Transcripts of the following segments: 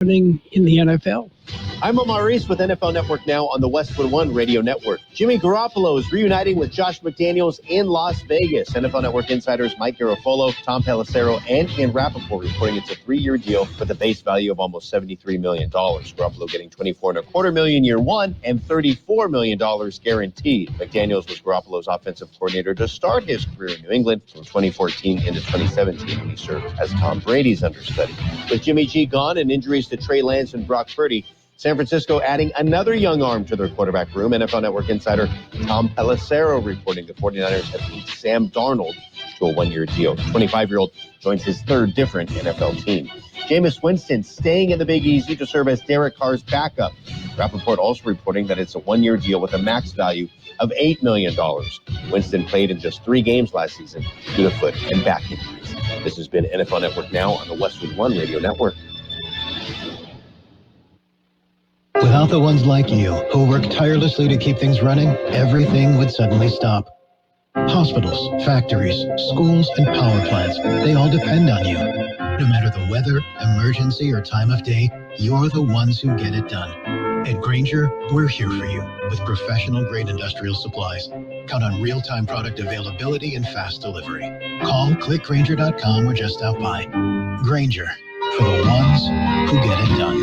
happening in the NFL. I'm Omar Reese with NFL Network Now on the Westwood One Radio Network. Jimmy Garoppolo is reuniting with Josh McDaniels in Las Vegas. NFL Network insiders Mike Garafolo, Tom Pelissero, and Ian Rappaport reporting it's a 3-year deal with a base value of almost $73 million. Garoppolo getting $24.25 million year one and $34 million guaranteed. McDaniels was Garoppolo's offensive coordinator to start his career in New England from 2014 into 2017 when he served as Tom Brady's understudy. With Jimmy G gone and injuries to Trey Lance and Brock Purdy, San Francisco adding another young arm to their quarterback room. NFL Network insider Tom Pelissero reporting the 49ers have beat Sam Darnold to a 1-year deal. The 25-year-old joins his third different NFL team. Jameis Winston staying in the Big Easy to serve as Derek Carr's backup. Rappaport also reporting that it's a 1-year deal with a max value of $8 million. Winston played in just 3 games last season due to foot and back injuries. This has been NFL Network Now on the Westwood One Radio Network. Without the ones like you, who work tirelessly to keep things running, everything would suddenly stop. Hospitals, factories, schools, and power plants, they all depend on you. No matter the weather, emergency, or time of day, you're the ones who get it done. At Grainger, we're here for you with professional-grade industrial supplies. Count on real-time product availability and fast delivery. Call, click Grainger.com, or just stop by. Grainger, for the ones who get it done.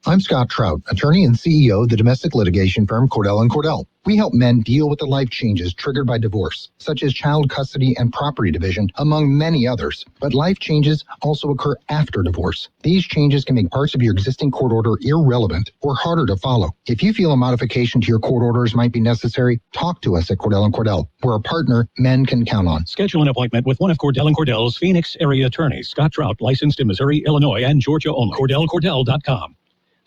I'm Scott Trout, attorney and CEO of the domestic litigation firm Cordell & Cordell. We help men deal with the life changes triggered by divorce, such as child custody and property division, among many others. But life changes also occur after divorce. These changes can make parts of your existing court order irrelevant or harder to follow. If you feel a modification to your court orders might be necessary, talk to us at Cordell & Cordell. We're a partner men can count on. Schedule an appointment with one of Cordell & Cordell's Phoenix area attorneys. Scott Trout, licensed in Missouri, Illinois, and Georgia only. CordellCordell.com.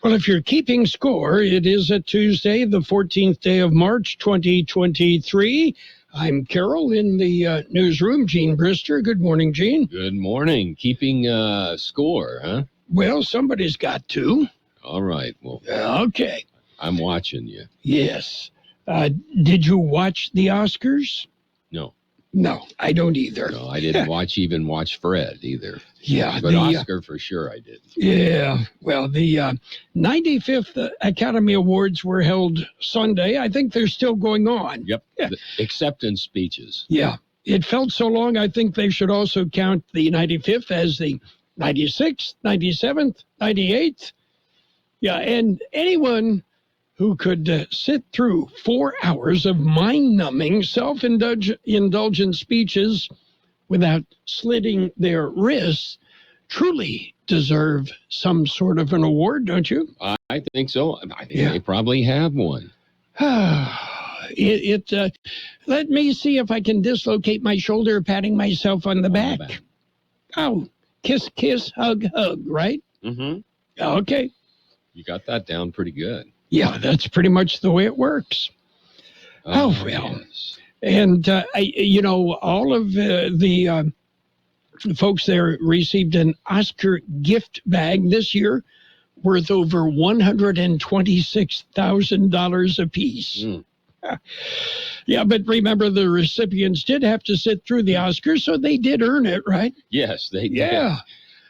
Well, if you're keeping score, it is a Tuesday, the 14th day of March, 2023. I'm Carroll in the newsroom. Gene Brister. Good morning, Gene. Good morning. Keeping score, huh? Well, somebody's got to. All right. Well, okay. I'm watching you. Yes. Did you watch the Oscars? No, I don't either. No, I didn't watch Fred either. Yeah. But Oscar for sure I did. Yeah. Well, the 95th Academy Awards were held Sunday. I think they're still going on. Yep. Yeah. The acceptance speeches. Yeah. It felt so long, I think they should also count the 95th as the 96th, 97th, 98th. Yeah, and anyone who could sit through 4 hours of mind-numbing, self-indulgent speeches without slitting their wrists truly deserve some sort of an award, don't you? I think so. I think they probably have one. Let me see if I can dislocate my shoulder, patting myself on the back. Oh, kiss, kiss, hug, hug, right? Mm-hmm. Okay. You got that down pretty good. Yeah, that's pretty much the way it works. Oh, well. Yes. And, all of the folks there received an Oscar gift bag this year worth over $126,000 apiece. Yeah, but remember, the recipients did have to sit through the Oscars, so they did earn it, right? Yes, they did. Yeah.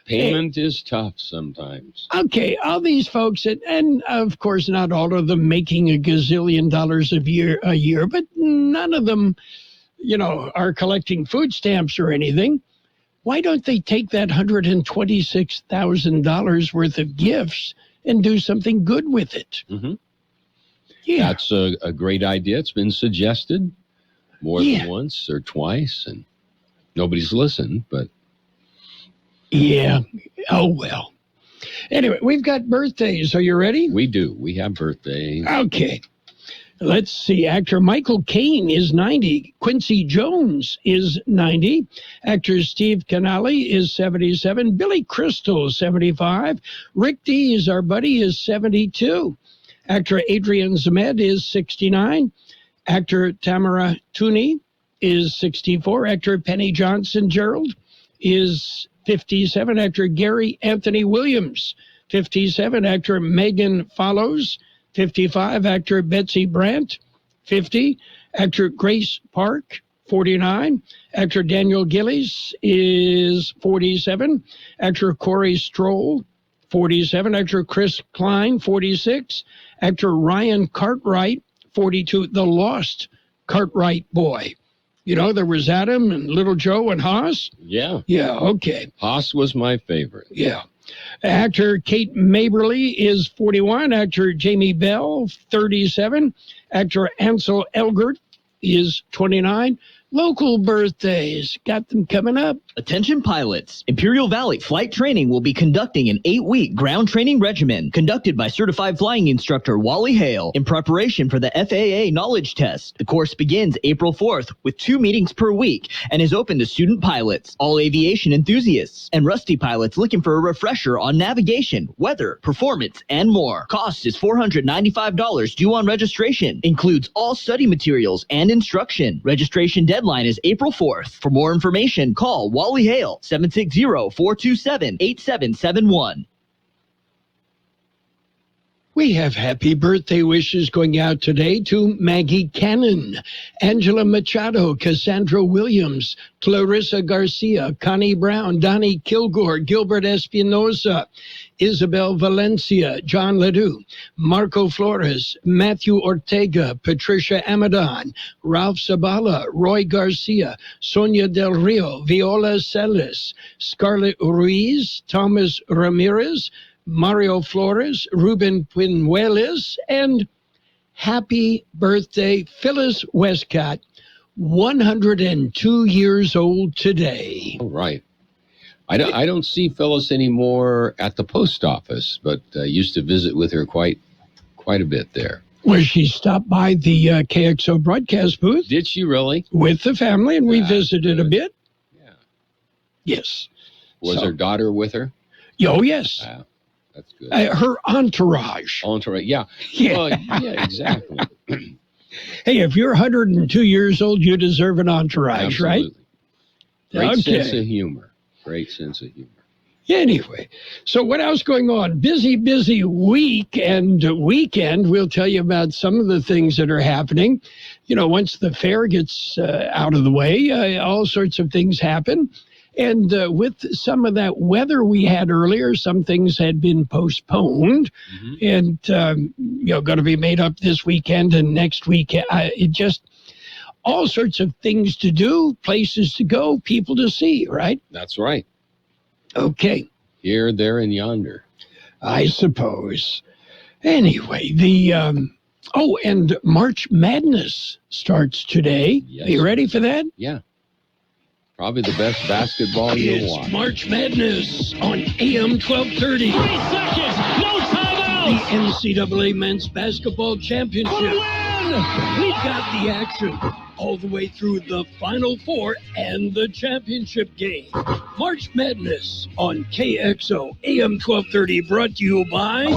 Payment is tough sometimes. Okay, all these folks, and of course not all of them making $1 gazillion a year, but none of them, are collecting food stamps or anything. Why don't they take that $126,000 worth of gifts and do something good with it? Mm-hmm. Yeah. That's a great idea. It's been suggested more than once or twice, and nobody's listened, but... Yeah. Oh, well. Anyway, we've got birthdays. Are you ready? We do. We have birthdays. Okay. Let's see. Actor Michael Caine is 90. Quincy Jones is 90. Actor Steve Canale is 77. Billy Crystal is 75. Rick Dees, our buddy, is 72. Actor Adrian Zmed is 69. Actor Tamara Tooney is 64. Actor Penny Johnson Gerald is 57. Actor Gary Anthony Williams, 57. Actor Megan Follows, 55. Actor Betsy Brandt, 50. Actor Grace Park, 49. Actor Daniel Gillies is 47. Actor Corey Stroll, 47. Actor Chris Klein, 46. Actor Ryan Cartwright, 42. The Lost Cartwright Boy. You know, there was Adam and Little Joe and Haas. Yeah. Yeah, okay. Haas was my favorite. Yeah. Actor Kate Maberly is 41. Actor Jamie Bell, 37. Actor Ansel Elgert is 29. Local birthdays, got them coming up. Attention pilots. Imperial Valley Flight Training will be conducting an 8-week ground training regimen conducted by certified flying instructor Wally Hale in preparation for the FAA knowledge test. The course begins April 4th with 2 meetings per week and is open to student pilots, all aviation enthusiasts, and rusty pilots looking for a refresher on navigation, weather, performance, and more. Cost is $495 due on registration. Includes all study materials and instruction. Registration deadline is April 4th. For more information, call Wally Hale, 760-427-8771. We have happy birthday wishes going out today to Maggie Cannon, Angela Machado, Cassandra Williams, Clarissa Garcia, Connie Brown, Donnie Kilgore, Gilbert Espinosa, Isabel Valencia, John Ledoux, Marco Flores, Matthew Ortega, Patricia Amadon, Ralph Zabala, Roy Garcia, Sonia Del Rio, Viola Celis, Scarlett Ruiz, Thomas Ramirez, Mario Flores, Ruben Pinuelas, and happy birthday, Phyllis Westcott, 102 years old today. All right. I don't see Phyllis anymore at the post office, but I used to visit with her quite a bit there. Well, she stopped by the KXO broadcast booth. Did she really? With the family, and we visited a bit. Yeah. Yes. Was her daughter with her? Oh, yes. That's good. Her entourage. Entourage, yeah. Yeah. Well, yeah, exactly. Hey, if you're 102 years old, you deserve an entourage, Absolutely. right? Great sense of humor. Great sense of humor. Anyway, so what else going on? Busy week and weekend. We'll tell you about some of the things that are happening. You know, once the fair gets out of the way, all sorts of things happen. And with some of that weather we had earlier, some things had been postponed and, going to be made up this weekend and next weekend. It just all sorts of things to do, places to go, people to see, right? That's right. Okay. Here, there, and yonder. I suppose. Anyway, and March Madness starts today. Yes. Are you ready for that? Yeah. Probably the best basketball you'll watch. March Madness on AM 1230. 3 seconds, no timeout. The NCAA Men's Basketball Championship. We've got the action all the way through the Final Four and the championship game. March Madness on KXO AM 1230, brought to you by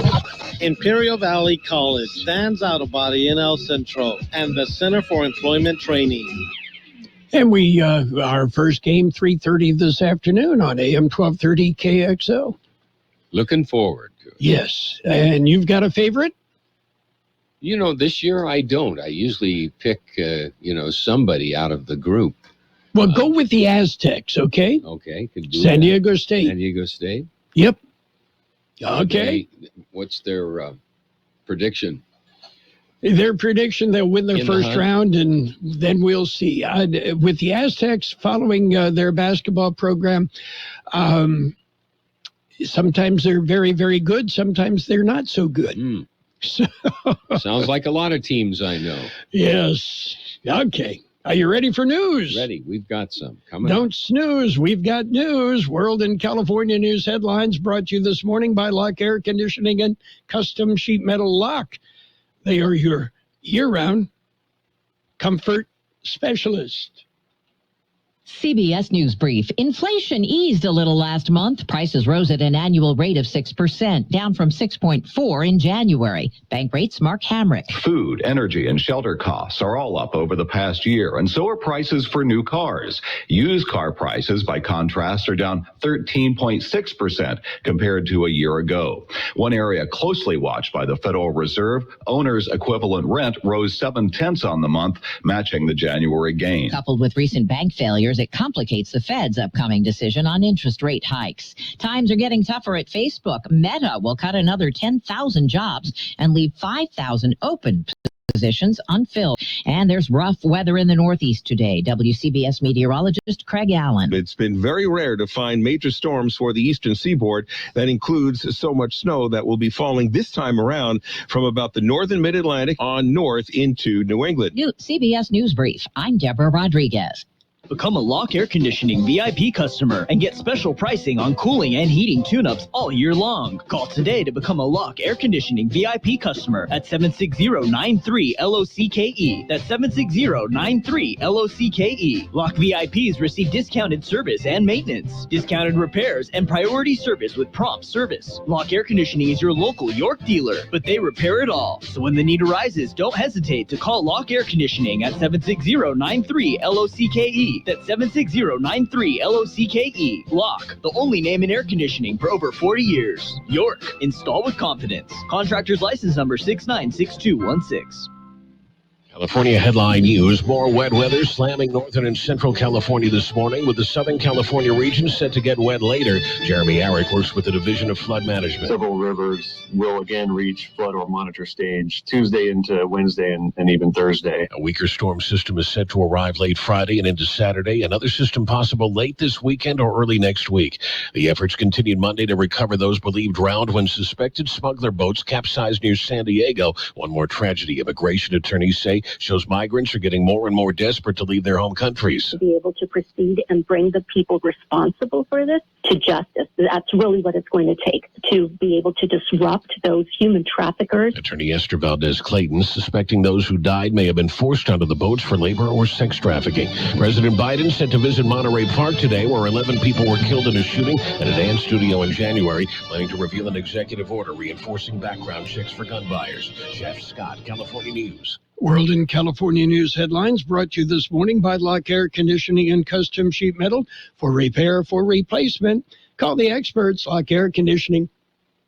Imperial Valley College, Dan's Auto Body in El Centro, and the Center for Employment Training. And we, our first game, 3:30 this afternoon on AM 1230 KXO. Looking forward to it. Yes. And you've got a favorite? You know, this year I don't. I usually pick, somebody out of the group. Well, go with the Aztecs, okay? Okay. Could do San that. Diego State. San Diego State. Yep. Okay. What's their prediction? Their prediction, they'll win their In the first hunt? round, and then we'll see. With the Aztecs following their basketball program, sometimes they're very, very good. Sometimes they're not so good. So, sounds like a lot of teams I know. Yes. Okay. Are you ready for news? Ready. We've got some coming up. Don't snooze. We've got news. World and California news headlines brought to you this morning by Lock Air Conditioning and Custom Sheet Metal Lock. They are your year-round comfort specialist. CBS News Brief. Inflation eased a little last month. Prices rose at an annual rate of 6%, down from 6.4% in January. Bank rates, Mark Hamrick. Food, energy, and shelter costs are all up over the past year, and so are prices for new cars. Used car prices, by contrast, are down 13.6% compared to a year ago. One area closely watched by the Federal Reserve, owner's equivalent rent rose 0.7 on the month, matching the January gain. Coupled with recent bank failures, it complicates the Fed's upcoming decision on interest rate hikes. Times are getting tougher at Facebook. Meta will cut another 10,000 jobs and leave 5,000 open positions unfilled. And there's rough weather in the Northeast today. WCBS meteorologist Craig Allen. It's been very rare to find major storms for the eastern seaboard. That includes so much snow that will be falling this time around from about the northern mid-Atlantic on north into New England. New CBS News Brief. I'm Deborah Rodriguez. Become a Lock Air Conditioning VIP customer and get special pricing on cooling and heating tune-ups all year long. Call today to become a Lock Air Conditioning VIP customer at 760-93-LOCKE. That's 760-93-LOCKE. Lock VIPs receive discounted service and maintenance, discounted repairs, and priority service with prompt service. Lock Air Conditioning is your local York dealer, but they repair it all. So when the need arises, don't hesitate to call Lock Air Conditioning at 760-93-LOCKE. That's 760-93-LOCKE. Lock, the only name in air conditioning for over 40 years. York, install with confidence. Contractor's license number 696216. California headline news. More wet weather slamming northern and central California this morning, with the Southern California region set to get wet later. Jeremy Arrick works with the Division of Flood Management. Several rivers will again reach flood or monitor stage Tuesday into Wednesday and even Thursday. A weaker storm system is set to arrive late Friday and into Saturday. Another system possible late this weekend or early next week. The efforts continued Monday to recover those believed drowned when suspected smuggler boats capsized near San Diego. One more tragedy, immigration attorneys say, shows migrants are getting more and more desperate to leave their home countries. To be able to proceed and bring the people responsible for this to justice. That's really what it's going to take to be able to disrupt those human traffickers. Attorney Esther Valdez-Clayton suspecting those who died may have been forced onto the boats for labor or sex trafficking. President Biden set to visit Monterey Park today, where 11 people were killed in a shooting at a dance studio in January, planning to reveal an executive order reinforcing background checks for gun buyers. Jeff Scott, California News. World and California News headlines brought to you this morning by Lock Air Conditioning and Custom Sheet Metal. For repair, for replacement, call the experts, Lock Air Conditioning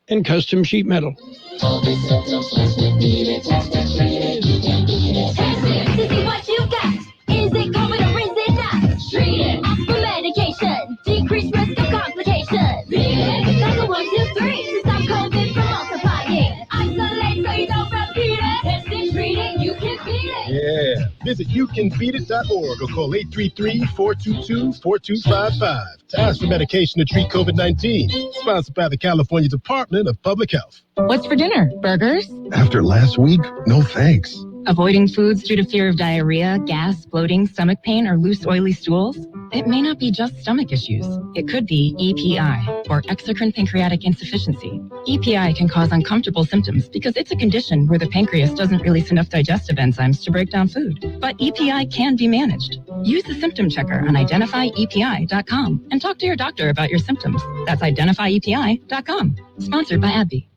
and Custom Sheet Metal. All the symptoms less than needed, test and treat it, you can beat it. Test it to see what you got. Is it COVID or is it not? Treat it. Ask for medication. Decrease risk of complications. Beat it. That's a 1, 2, 3 to stop COVID from multiplying. Isolate so you don't repeat it. Test and treat it, you can beat it. Yeah. Visit youcanbeatit.org or call 833-422-4255 to ask for medication to treat COVID-19. Sponsored by the California Department of Public Health. What's for dinner? Burgers? After last week, no thanks. Avoiding foods due to fear of diarrhea, gas, bloating, stomach pain, or loose, oily stools? It may not be just stomach issues. It could be EPI, or exocrine pancreatic insufficiency. EPI can cause uncomfortable symptoms because it's a condition where the pancreas doesn't release enough digestive enzymes to break down food. But EPI can be managed. Use the symptom checker on identifyepi.com and talk to your doctor about your symptoms. That's identifyepi.com. Sponsored by AbbVie.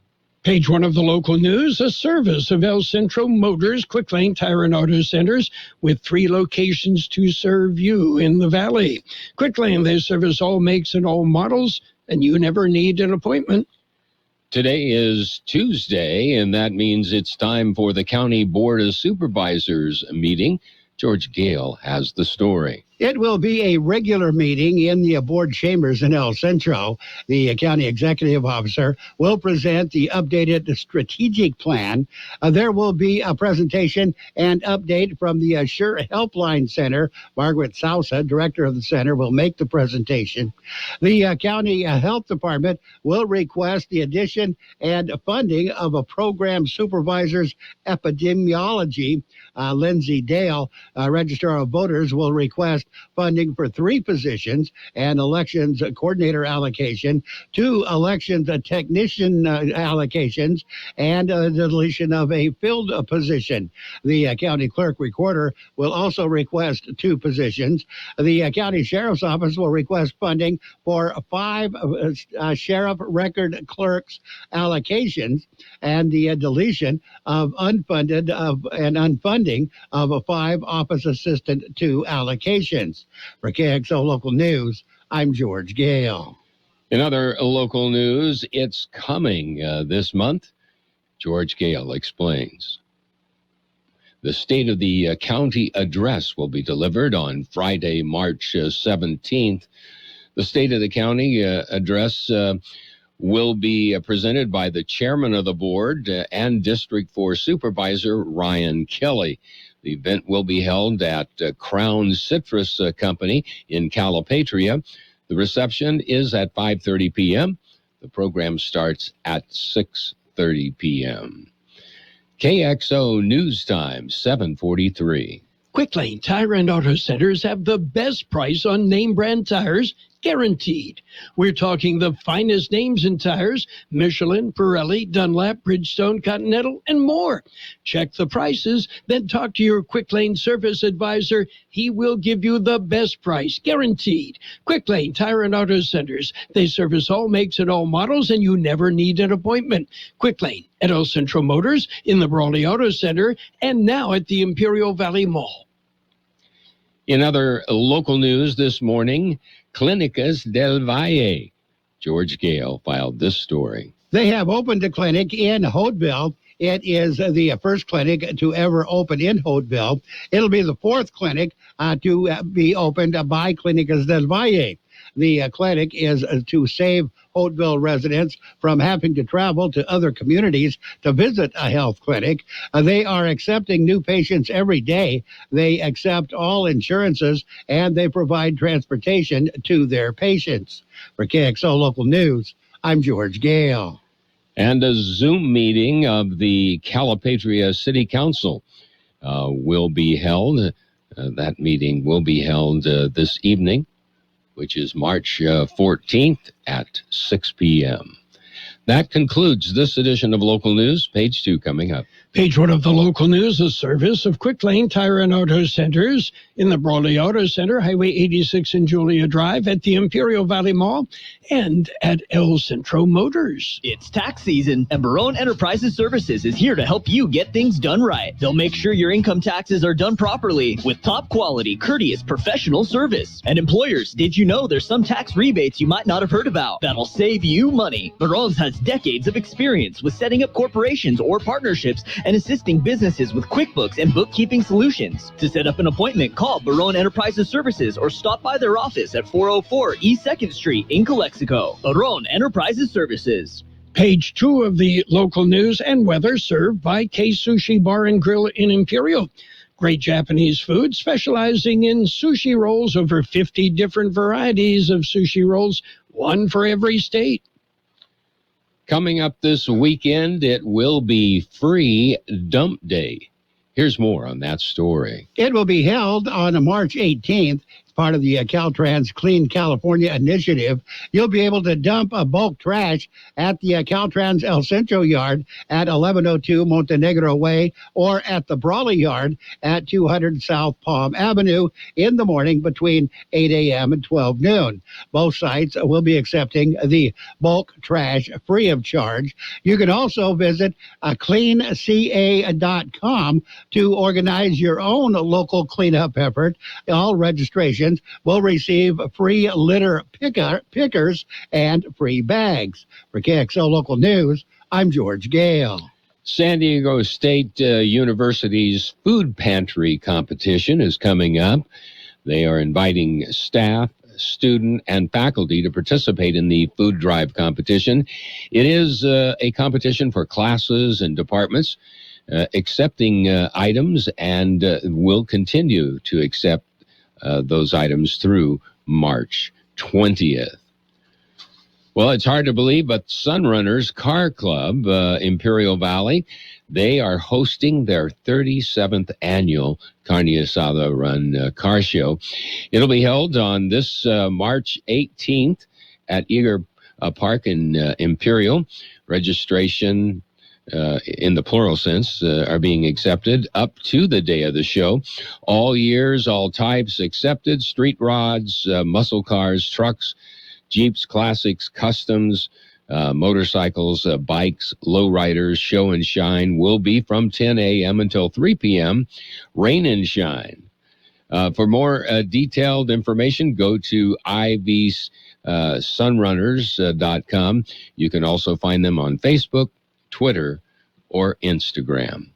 Page 1 of the local news, a service of El Centro Motors Quick Lane Tire and Auto Centers with 3 locations to serve you in the Valley. Quick Lane, they service all makes and all models, and you never need an appointment. Today is Tuesday, and that means it's time for the County Board of Supervisors meeting. George Gale has the story. It will be a regular meeting in the board chambers in El Centro. The county executive officer will present the updated strategic plan. There will be a presentation and update from the Sure Helpline Center. Margaret Sousa, director of the center, will make the presentation. The county health department will request the addition and funding of a program supervisor's epidemiology. Lindsay Dale, registrar of voters, will request funding for 3 positions, and elections coordinator allocation, 2 elections technician allocations, and the deletion of a field position. The county clerk recorder will also request 2 positions. The county sheriff's office will request funding for 5 sheriff record clerks allocations, and the deletion of unfunded and unfunding of 5 office assistant 2 allocations. For KXO Local News, I'm George Gale. In other local news, it's coming this month. George Gale explains. The State of the County Address will be delivered on Friday, March 17th. The State of the County Address will be presented by the chairman of the board and District 4 Supervisor Ryan Kelly. The event will be held at Crown Citrus Company in Calipatria. The reception is at 5:30 p.m. The program starts at 6:30 p.m. KXO News Time, 7:43. Quick Lane Tire and Auto Centers have the best price on name brand tires, guaranteed. We're talking the finest names in tires: Michelin, Pirelli, Dunlap, Bridgestone, Continental, and more. Check the prices, then talk to your Quick Lane service advisor. He will give you the best price, guaranteed. Quick Lane Tire and Auto Centers. They service all makes and all models, and you never need an appointment. Quick Lane at El Centro Motors, in the Brawley Auto Center, and now at the Imperial Valley Mall. In other local news this morning, Clínicas del Valle. George Gale filed this story. They have opened a clinic in Hauteville. It is the first clinic to ever open in Hauteville. It'll be the fourth clinic to be opened by Clínicas del Valle. The clinic is to save Hauteville residents from having to travel to other communities to visit a health clinic. They are accepting new patients every day. They accept all insurances, and they provide transportation to their patients. For KXO Local News, I'm George Gale. And a Zoom meeting of the Calipatria City Council will be held. That meeting will be held this evening, which is March 14th at 6 p.m. That concludes this edition of Local News. Page 2 coming up. Page 1 of the local news, a service of Quick Lane Tire and Auto Centers in the Brawley Auto Center, Highway 86 and Julia Drive, at the Imperial Valley Mall, and at El Centro Motors. It's tax season, and Barone Enterprises Services is here to help you get things done right. They'll make sure your income taxes are done properly with top quality, courteous, professional service. And employers, did you know there's some tax rebates you might not have heard about that'll save you money? Barone's has decades of experience with setting up corporations or partnerships and assisting businesses with QuickBooks and bookkeeping solutions. To set up an appointment, call Barone Enterprises Services or stop by their office at 404 East 2nd Street in Calexico. Barone Enterprises Services. Page 2 of the local news and weather, served by K Sushi Bar and Grill in Imperial. Great Japanese food, specializing in sushi rolls, over 50 different varieties of sushi rolls, one for every state. Coming up this weekend, it will be Free Dump Day. Here's more on that story. It will be held on March 18th. Part of the Caltrans Clean California initiative. You'll be able to dump bulk trash at the Caltrans El Centro yard at 1102 Montenegro Way, or at the Brawley yard at 200 South Palm Avenue in the morning between 8 a.m. and 12 noon. Both sites will be accepting the bulk trash free of charge. You can also visit cleanca.com to organize your own local cleanup effort. All registrations will receive free litter pickers and free bags. For KXO Local News, I'm George Gale. San Diego State University's food pantry competition is coming up. They are inviting staff, student, and faculty to participate in the food drive competition. It is a competition for classes and departments accepting items, and will continue to accept those items through March 20th. Well, it's hard to believe, but Sunrunners Car Club, Imperial Valley, they are hosting their 37th annual Carne Asada Run car show. It'll be held on this March 18th at Eager Park in Imperial. Registration in the plural sense, are being accepted up to the day of the show. All years, all types accepted: street rods, muscle cars, trucks, Jeeps, classics, customs, motorcycles, bikes, lowriders. Show and shine will be from 10 a.m. until 3 p.m. Rain and shine. For more detailed information, go to sunrunners.com. You can also find them on Facebook, Twitter, or Instagram.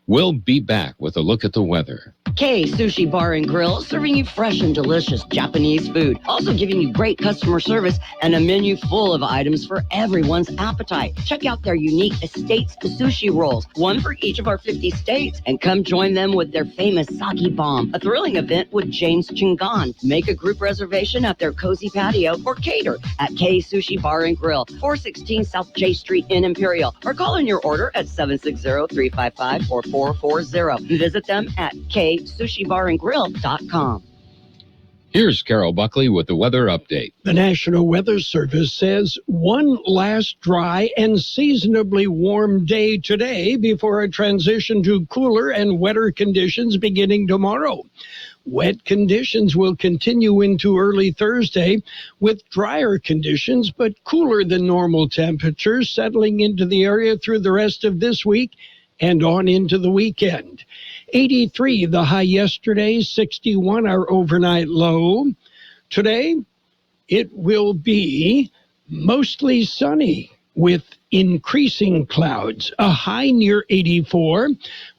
We'll be back with a look at the weather. Kxo Sushi Bar and Grill, serving you fresh and delicious Japanese food. Also giving you great customer service and a menu full of items for everyone's appetite. Check out their unique Estates Sushi Rolls, one for each of our 50 states. And come join them with their famous Sake Bomb, a thrilling event with James Chingon. Make a group reservation at their cozy patio or cater at Kxo Sushi Bar and Grill, 416 South J Street in Imperial. Or call in your order at 760-355-4440. Visit them at KSushiBarandGrill.com. Here's Carroll Buckley with the weather update. The National Weather Service says one last dry and seasonably warm day today before a transition to cooler and wetter conditions beginning tomorrow. Wet conditions will continue into early Thursday with drier conditions but cooler than normal temperatures settling into the area through the rest of this week and on into the weekend. 83 the high yesterday, 61 our overnight low. Today, it will be mostly sunny with increasing clouds, a high near 84,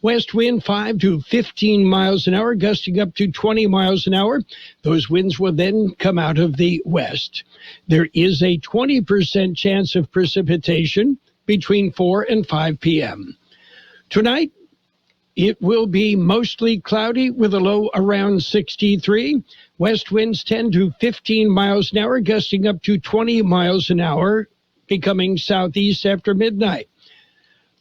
west wind 5 to 15 miles an hour, gusting up to 20 miles an hour. Those winds will then come out of the west. There is a 20% chance of precipitation between 4 and 5 p.m. Tonight, it will be mostly cloudy with a low around 63. West winds 10 to 15 miles an hour, gusting up to 20 miles an hour, becoming southeast after midnight.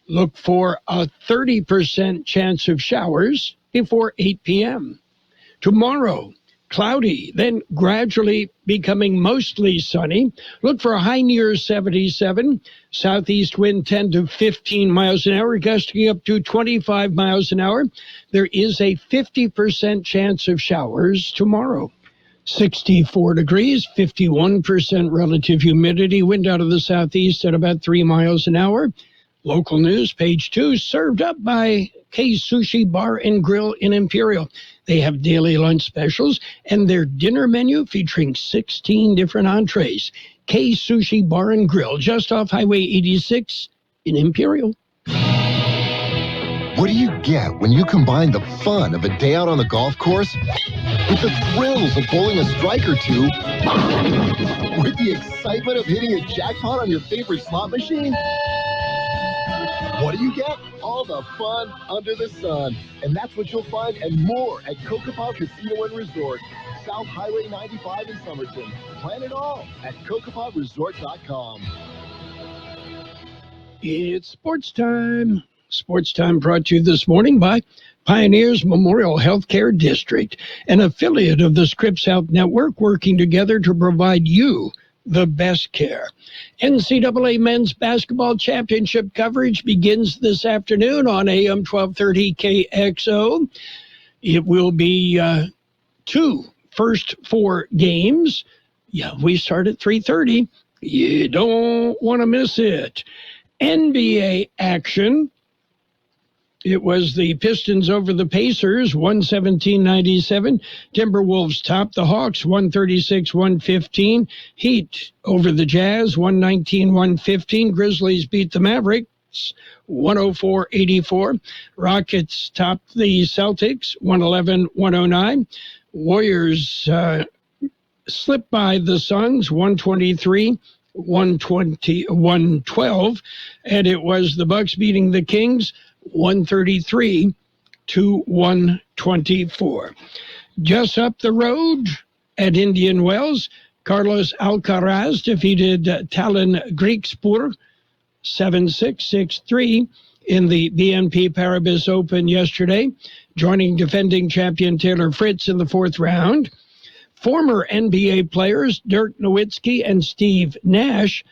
Look for a 30% chance of showers before 8 p.m. Tomorrow, cloudy, then gradually becoming mostly sunny. Look for a high near 77. Southeast wind 10 to 15 miles an hour, gusting up to 25 miles an hour. There is a 50% chance of showers tomorrow. 64 degrees, 51% relative humidity, wind out of the southeast at about 3 miles an hour. Local news, page 2, served up by Kxo Sushi Bar and Grill in Imperial. They have daily lunch specials and their dinner menu featuring 16 different entrees. Kxo Sushi Bar and Grill, just off Highway 86 in Imperial. What do you get when you combine the fun of a day out on the golf course with the thrills of bowling a strike or two with the excitement of hitting a jackpot on your favorite slot machine? What do you get? All the fun under the sun. And that's what you'll find and more at Kokopah Casino and Resort, South Highway 95 in Somerton. Plan it all at KokopahResort.com. It's sports time. Sports time brought to you this morning by Pioneers Memorial Healthcare District, an affiliate of the Scripps Health Network, working together to provide you the best care. NCAA Men's Basketball Championship coverage begins this afternoon on AM 1230 KXO. It will be two first 4 games. Yeah, we start at 3:30. You don't want to miss it. NBA action. It was the Pistons over the Pacers, 117-97. Timberwolves topped the Hawks, 136-115. Heat over the Jazz, 119-115. Grizzlies beat the Mavericks, 104-84. Rockets topped the Celtics, 111-109. Warriors slipped by the Suns, 123-112. And it was the Bucks beating the Kings, 133-124. Just up the road at Indian Wells, Carlos Alcaraz defeated Talon Griekspoor 7-6, 6-3 in the BNP Paribas Open yesterday, joining defending champion Taylor Fritz in the 4th round. Former NBA players Dirk Nowitzki and Steve Nash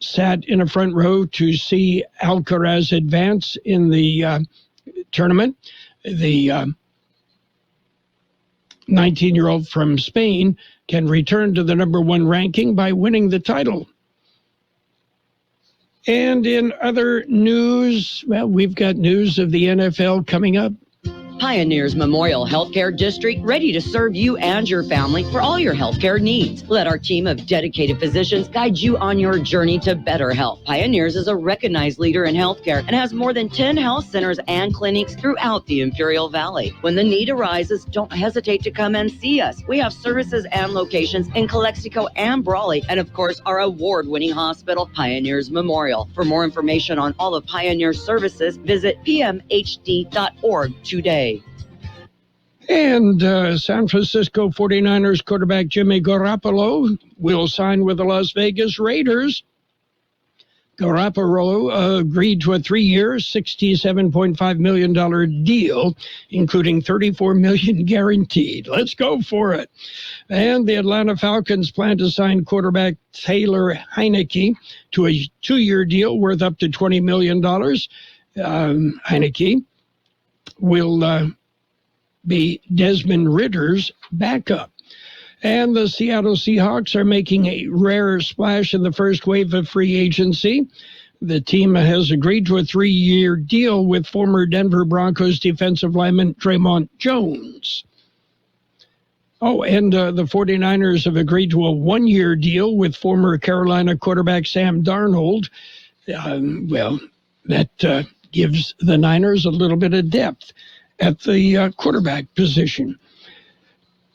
sat in a front row to see Alcaraz advance in the tournament. The 19-year-old from Spain can return to the number 1 ranking by winning the title. And in other news, well, we've got news of the NFL coming up. Pioneers Memorial Healthcare District, ready to serve you and your family for all your healthcare needs. Let our team of dedicated physicians guide you on your journey to better health. Pioneers is a recognized leader in healthcare and has more than 10 health centers and clinics throughout the Imperial Valley. When the need arises, don't hesitate to come and see us. We have services and locations in Calexico and Brawley, and of course, our award-winning hospital, Pioneers Memorial. For more information on all of Pioneer's services, visit pmhd.org today. And San Francisco 49ers quarterback Jimmy Garoppolo will sign with the Las Vegas Raiders. Garoppolo agreed to a 3-year, $67.5 million deal, including $34 million guaranteed. Let's go for it. And the Atlanta Falcons plan to sign quarterback Taylor Heineke to a 2-year deal worth up to $20 million. Heineke will be Desmond Ritter's backup. And the Seattle Seahawks are making a rare splash in the first wave of free agency. The team has agreed to a 3-year deal with former Denver Broncos defensive lineman Draymond Jones. Oh, and the 49ers have agreed to a 1-year deal with former Carolina quarterback Sam Darnold. That gives the Niners a little bit of depth at the quarterback position.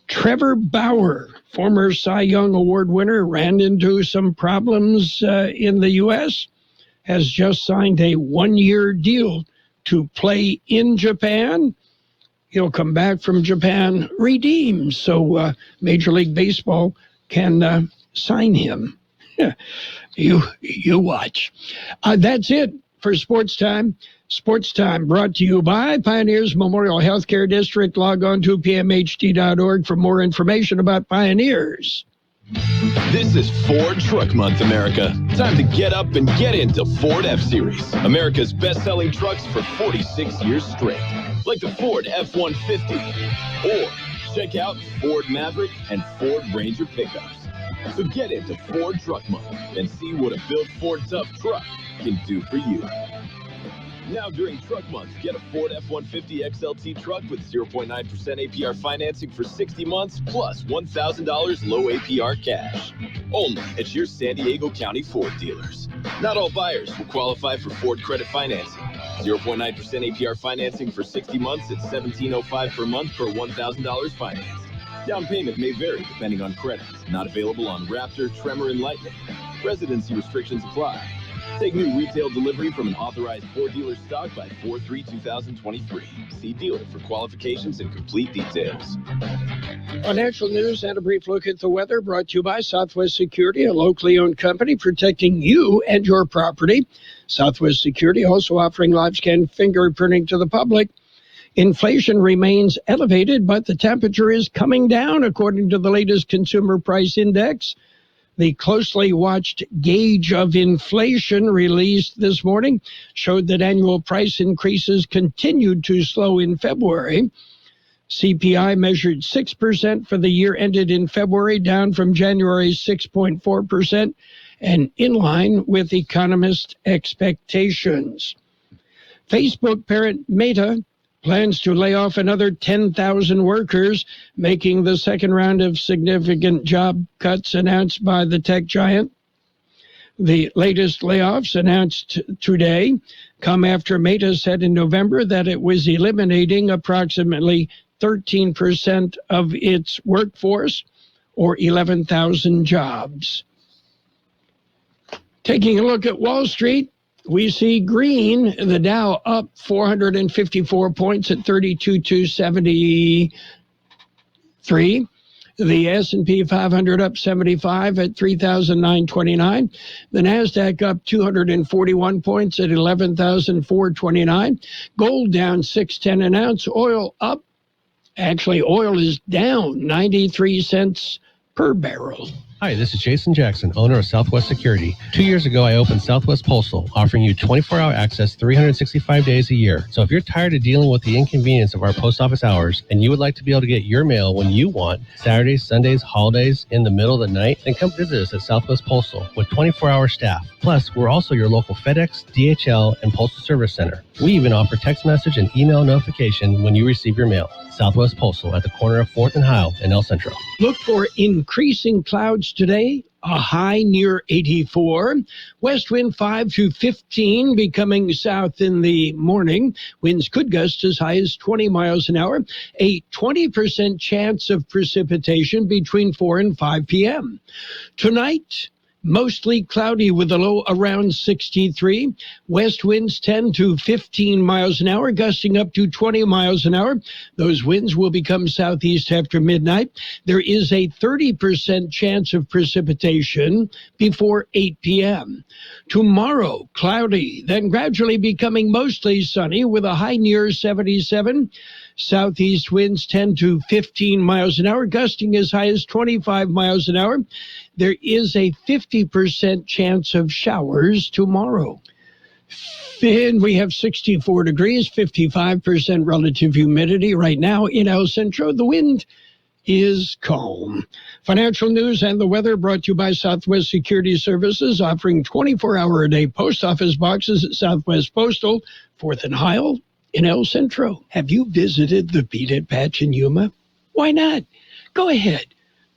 Trevor Bauer, former Cy Young Award winner, ran into some problems in the U.S., has just signed a 1-year deal to play in Japan. He'll come back from Japan redeemed, so Major League Baseball can sign him. You watch. That's it for Sports Time. Sports Time brought to you by Pioneers Memorial Healthcare District. Log on to pmhd.org for more information about Pioneers. This is Ford Truck Month, America. Time to get up and get into Ford F-Series, America's best-selling trucks for 46 years straight. Like the Ford F-150, or check out Ford Maverick and Ford Ranger pickups. So get into Ford Truck Month and see what a built Ford tough truck can do for you. Now during Truck Month, get a Ford F-150 XLT truck with 0.9% APR financing for 60 months plus $1,000 low APR cash. Only at your San Diego County Ford dealers. Not all buyers will qualify for Ford credit financing. 0.9% APR financing for 60 months at $1,705 per month per $1,000 financed. Down payment may vary depending on credit. Not available on Raptor, Tremor, and Lightning. Residency restrictions apply. Take new retail delivery from an authorized Ford dealer stock by 4/3/2023. See dealer for qualifications and complete details. On National News, and a brief look at the weather brought to you by Southwest Security, a locally owned company protecting you and your property. Southwest Security also offering live scan fingerprinting to the public. Inflation remains elevated, but the temperature is coming down, according to the latest Consumer Price Index. The closely watched gauge of inflation released this morning showed that annual price increases continued to slow in February. CPI measured 6% for the year ended in February, down from January's 6.4%, and in line with economist expectations. Facebook parent Meta plans to lay off another 10,000 workers, making the second round of significant job cuts announced by the tech giant. The latest layoffs announced today come after Meta said in November that it was eliminating approximately 13% of its workforce, or 11,000 jobs. Taking a look at Wall Street, we see green, the Dow up 454 points at 32,273. The S&P 500 up 75 at 3,929. The NASDAQ up 241 points at 11,429. Gold down 6.10 an ounce. Oil up. Actually, oil is down 93 cents per barrel. Hi, this is Jason Jackson, owner of Southwest Security. 2 years ago, I opened Southwest Postal, offering you 24-hour access 365 days a year. So if you're tired of dealing with the inconvenience of our post office hours and you would like to be able to get your mail when you want, Saturdays, Sundays, holidays, in the middle of the night, then come visit us at Southwest Postal with 24-hour staff. Plus, we're also your local FedEx, DHL, and Postal Service Center. We even offer text message and email notification when you receive your mail. Southwest Postal at the corner of 4th and Heil in El Centro. Look for increasing clouds today, a high near 84. West wind 5 to 15, becoming south in the morning. Winds could gust as high as 20 miles an hour. A 20% chance of precipitation between 4 and 5 p.m. Tonight, mostly cloudy with a low around 63. West winds 10 to 15 miles an hour, gusting up to 20 miles an hour. Those winds will become southeast after midnight. There is a 30% chance of precipitation before 8 p.m. Tomorrow, cloudy, then gradually becoming mostly sunny with a high near 77. Southeast winds 10 to 15 miles an hour, gusting as high as 25 miles an hour. There is a 50% chance of showers tomorrow. And we have 64 degrees, 55% relative humidity right now in El Centro. The wind is calm. Financial news and the weather brought to you by Southwest Security Services, offering 24-hour-a-day post office boxes at Southwest Postal, 4th and Heil in El Centro. Have you visited the Peanut Patch in Yuma? Why not? Go ahead.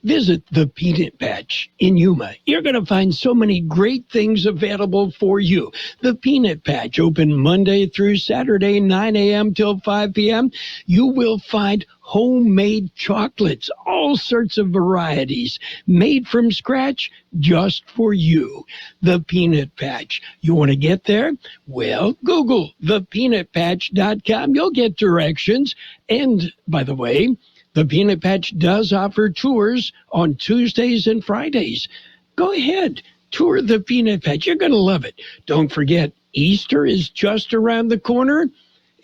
Visit the Peanut Patch in Yuma. You're going to find so many great things available for you. The Peanut Patch, open Monday through Saturday, 9 a.m. till 5 p.m. You will find homemade chocolates, all sorts of varieties, made from scratch just for you. The Peanut Patch. You want to get there? Well, Google thepeanutpatch.com. You'll get directions. And, by the way, the Peanut Patch does offer tours on Tuesdays and Fridays. Go ahead, tour the Peanut Patch. You're going to love it. Don't forget, Easter is just around the corner,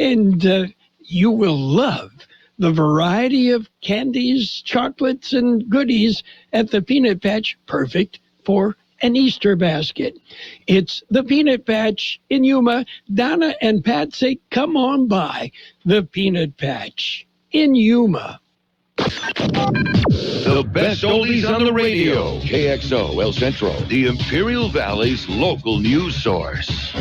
and you will love the variety of candies, chocolates, and goodies at the Peanut Patch, perfect for an Easter basket. It's the Peanut Patch in Yuma. Donna and Pat say, come on by the Peanut Patch in Yuma. The best oldies on the radio. KXO El Centro, the Imperial Valley's local news source.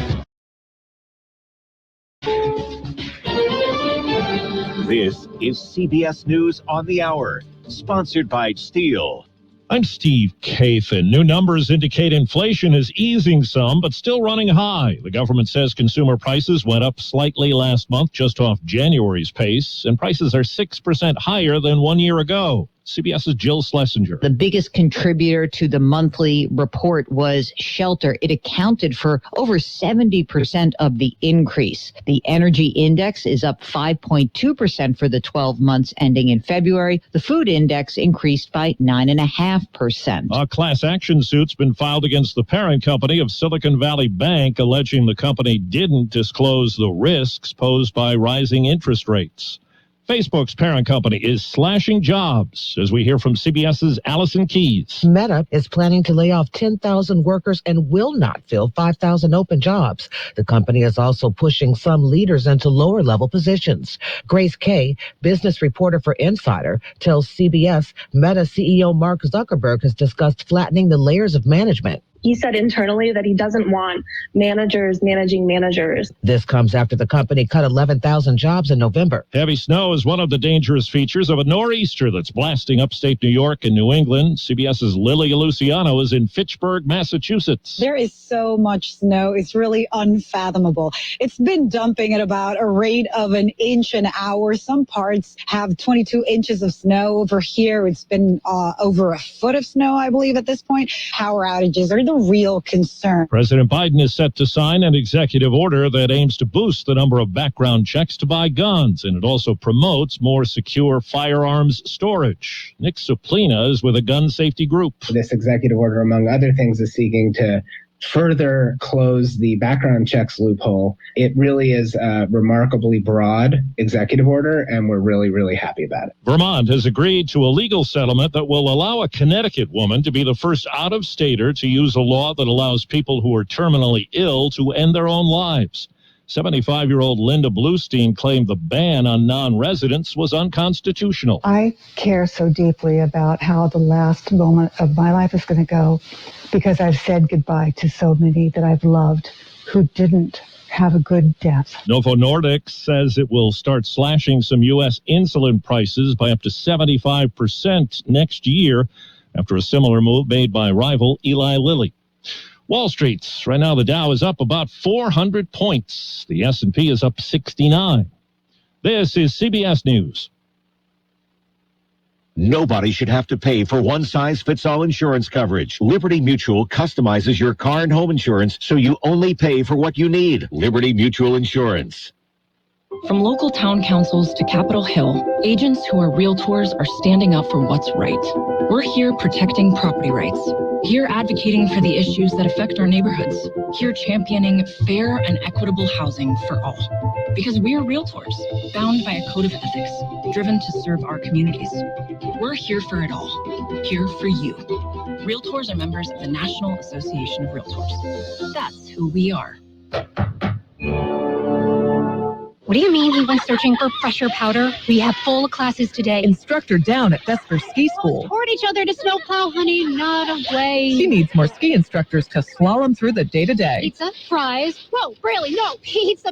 This is CBS News on the Hour, sponsored by Steele. I'm Steve Kathan. New numbers indicate inflation is easing some, but still running high. The government says consumer prices went up slightly last month, just off January's pace, and prices are 6% higher than 1 year ago. CBS's Jill Schlesinger. The biggest contributor to the monthly report was shelter. It accounted for over 70% of the increase. The energy index is up 5.2% for the 12 months ending in February. The food index increased by 9.5%. A class action suit's been filed against the parent company of Silicon Valley Bank, alleging the company didn't disclose the risks posed by rising interest rates. Facebook's parent company is slashing jobs, as we hear from CBS's Allison Keyes. Meta is planning to lay off 10,000 workers and will not fill 5,000 open jobs. The company is also pushing some leaders into lower-level positions. Grace Kay, business reporter for Insider, tells CBS Meta CEO Mark Zuckerberg has discussed flattening the layers of management. He said internally that he doesn't want managers managing managers. This comes after the company cut 11,000 jobs in November. Heavy snow is one of the dangerous features of a nor'easter that's blasting upstate New York and New England. CBS's Lily Luciano is in Fitchburg, Massachusetts. There is so much snow. It's really unfathomable. It's been dumping at about a rate of an inch an hour. Some parts have 22 inches of snow. Over here, it's been over a foot of snow, I believe, at this point. Power outages are the real concern. President Biden is set to sign an executive order that aims to boost the number of background checks to buy guns, and it also promotes more secure firearms storage. Nick Suplina is with a gun safety group. This executive order, among other things, is seeking to further close the background checks loophole. It really is a remarkably broad executive order, and we're really, really happy about it. Vermont has agreed to a legal settlement that will allow a Connecticut woman to be the first out-of-stater to use a law that allows people who are terminally ill to end their own lives. 75-year-old Linda Bluestein claimed the ban on non-residents was unconstitutional. I care so deeply about how the last moment of my life is going to go because I've said goodbye to so many that I've loved who didn't have a good death. Novo Nordisk says it will start slashing some U.S. insulin prices by up to 75% next year after a similar move made by rival Eli Lilly. Wall Street, right now the Dow is up about 400 points. The S&P is up 69. This is CBS News. Nobody should have to pay for one-size-fits-all insurance coverage. Liberty Mutual customizes your car and home insurance so you only pay for what you need. Liberty Mutual Insurance. From local town councils to Capitol Hill, agents who are realtors are standing up for what's right. We're here protecting property rights. Here advocating for the issues that affect our neighborhoods. Here championing fair and equitable housing for all. Because we are realtors, bound by a code of ethics, driven to serve our communities. We're here for it all. Here for you. Realtors are members of the National Association of Realtors. That's who we are. What do you mean he went searching for fresher powder? We have full classes today. Instructor down at Vesper Ski School. Toward each other to snowplow, honey, not away. She needs more ski instructors to slalom through the day-to-day. Pizza, fries. Whoa, really? No, pizza.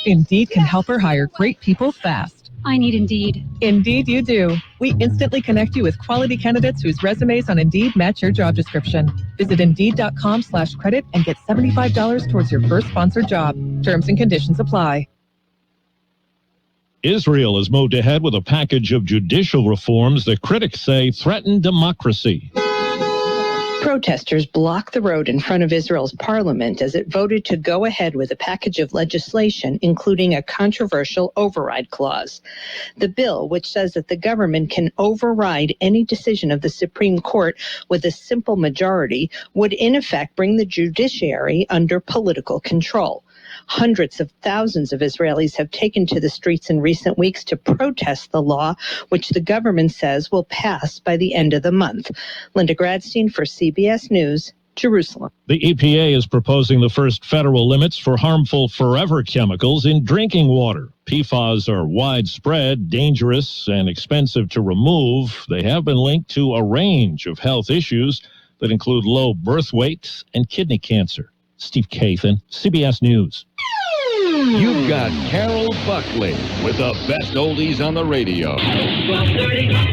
Indeed can help her hire great people fast. I need Indeed. Indeed you do. We instantly connect you with quality candidates whose resumes on Indeed match your job description. Visit Indeed.com/credit and get $75 towards your first sponsored job. Terms and conditions apply. Israel has moved ahead with a package of judicial reforms that critics say threaten democracy. Protesters blocked the road in front of Israel's parliament as it voted to go ahead with a package of legislation, including a controversial override clause. The bill, which says that the government can override any decision of the Supreme Court with a simple majority, would in effect bring the judiciary under political control. Hundreds of thousands of Israelis have taken to the streets in recent weeks to protest the law, which the government says will pass by the end of the month. Linda Gradstein for CBS News, Jerusalem. The EPA is proposing the first federal limits for harmful forever chemicals in drinking water. PFAS are widespread, dangerous, and expensive to remove. They have been linked to a range of health issues that include low birth weight and kidney cancer. Steve Kathan, CBS News. You've got Carroll Buckley with the best oldies on the radio. 12:30.